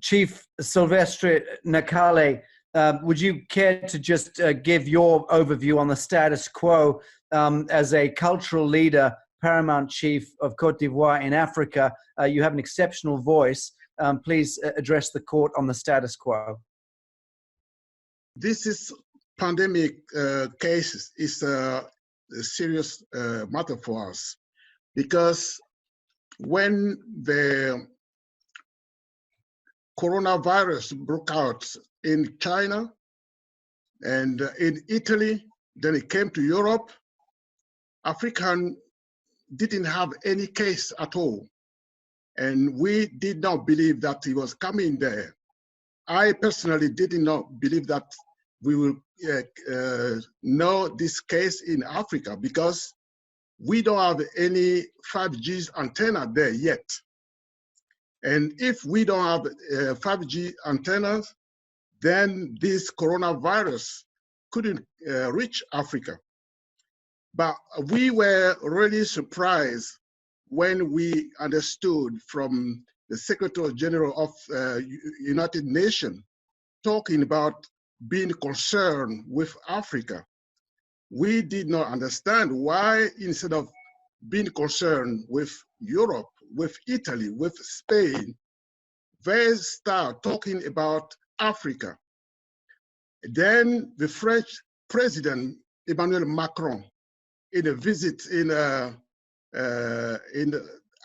Chief Sylvestre Gnakale, would you care to just give your overview on the status quo as a cultural leader, paramount chief of Côte d'Ivoire in Africa? You have an exceptional voice. Please address the court on the status quo. This is pandemic case is a serious matter for us, because when the coronavirus broke out in China and in Italy, then it came to Europe, African didn't have any case at all. And we did not believe that it was coming there. I personally did not believe that we will know this case in Africa, because we don't have any 5G antenna there yet. And if we don't have 5G antennas, then this coronavirus couldn't reach Africa. But we were really surprised when we understood from the Secretary General of United Nations talking about being concerned with Africa. We did not understand why, instead of being concerned with Europe, with Italy, with Spain, they start talking about Africa. Then the French President Emmanuel Macron, in a visit in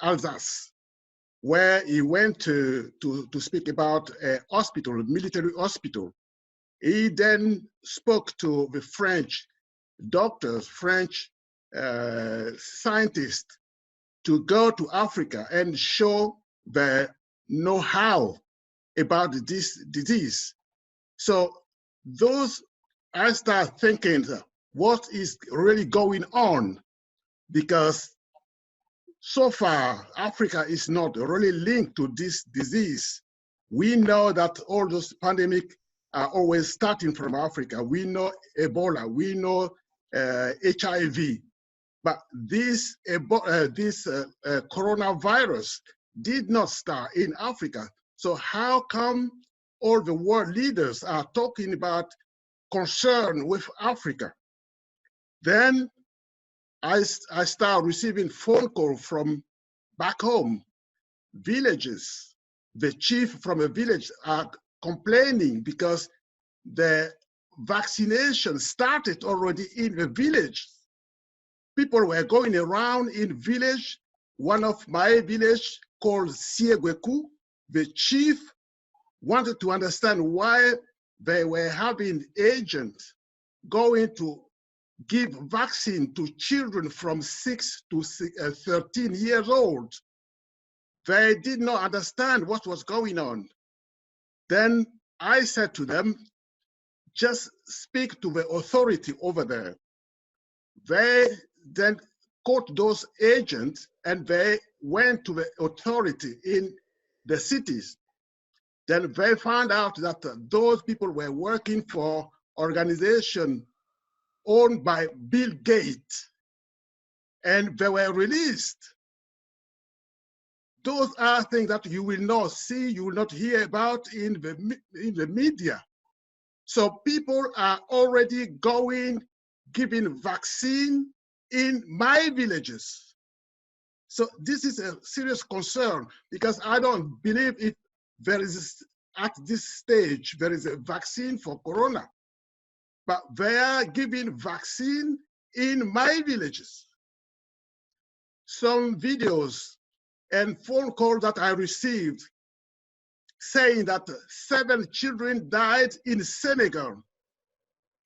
Alsace, where he went to speak about a hospital, a military hospital. He then spoke to the French doctors, French scientists, to go to Africa and show the know-how about this disease. So I start thinking, what is really going on? Because so far, Africa is not really linked to this disease. We know that all those pandemics are always starting from Africa. We know Ebola, we know HIV, but this coronavirus did not start in Africa. So how come all the world leaders are talking about concern with Africa? Then I start receiving phone call from back home, villages. The chief from a village are complaining because the vaccination started already in the village. People were going around in village. One of my village called Siegweku, the chief wanted to understand why they were having agents going to give vaccine to children from 6 to 13 years old. They did not understand what was going on. Then I said to them, just speak to the authority over there. They then caught those agents and they went to the authority in the cities. Then they found out that those people were working for organization owned by Bill Gates, and they were released. Those are things that you will not see, you will not hear about in the media. So people are already giving vaccine in my villages. So this is a serious concern, because I don't believe if there is, at this stage, there is a vaccine for corona. But they are giving vaccine in my villages. Some videos and phone calls that I received saying that 7 children died in Senegal,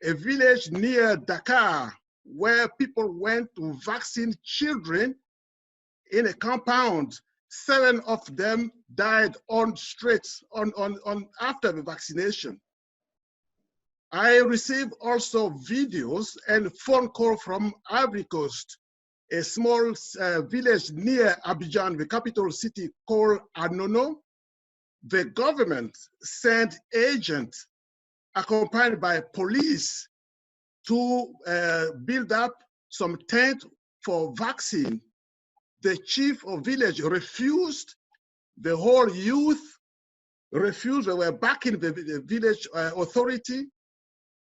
a village near Dakar, where people went to vaccinate children in a compound. 7 of them died on streets after the vaccination. I received also videos and phone call from Ivory Coast, a small village near Abidjan, the capital city called Anono. The government sent agents accompanied by police to build up some tent for vaccine. The chief of village refused. The whole youth refused, they were backing the village authority.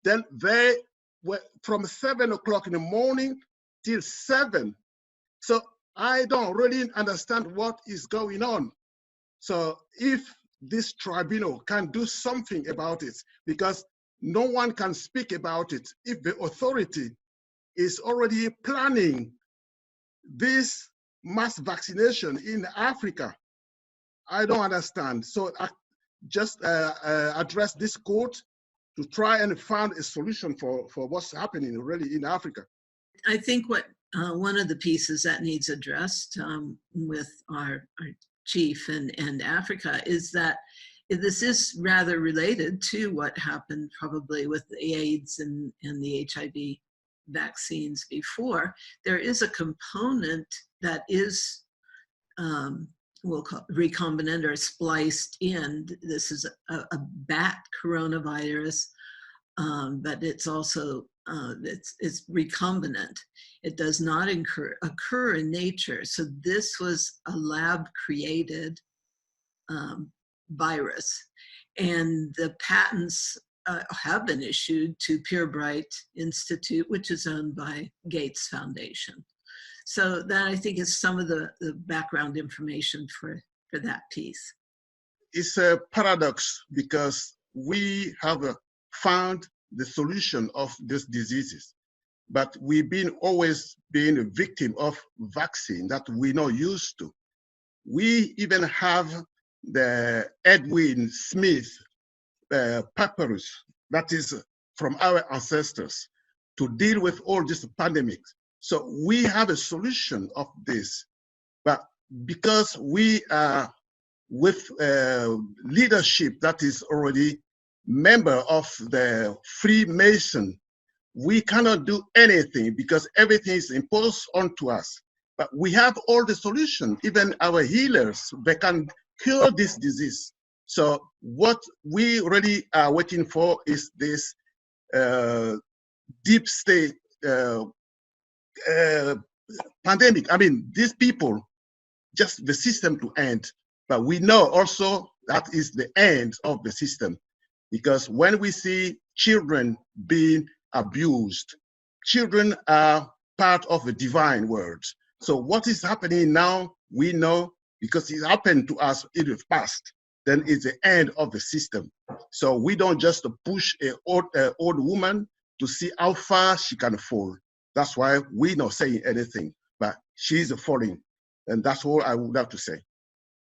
Then they were from 7 o'clock in the morning till 7. So I don't really understand what is going on. So if this tribunal can do something about it, because no one can speak about it if the authority is already planning this mass vaccination in Africa. I don't understand. So I just address this court to try and find a solution for what's happening really in Africa. I think what one of the pieces that needs addressed with our chief and Africa is that this is rather related to what happened probably with the AIDS and the HIV vaccines before. There is a component that is we'll call recombinant or spliced in. This is a bat coronavirus, but it's also it's recombinant. It does not occur in nature. So this was a lab created virus, and the patents have been issued to Purebright Institute, which is owned by Gates Foundation. So that, I think, is some of the background information for that piece. It's a paradox because we have found the solution of these diseases, but we've always been a victim of vaccine that we're not used to. We even have the Edwin Smith papyrus that is from our ancestors to deal with all these pandemics. So we have a solution of this, but because we are with leadership that is already member of the Freemason, we cannot do anything because everything is imposed onto us. But we have all the solutions. Even our healers, they can cure this disease. So what we really are waiting for is this deep state pandemic. I mean, these people, just the system to end. But we know also that is the end of the system. Because when we see children being abused, children are part of the divine world. So what is happening now, we know because it happened to us in the past, then it's the end of the system. So we don't just push an old woman to see how far she can fall. That's why we're not saying anything, but she's falling. And that's all I would have to say.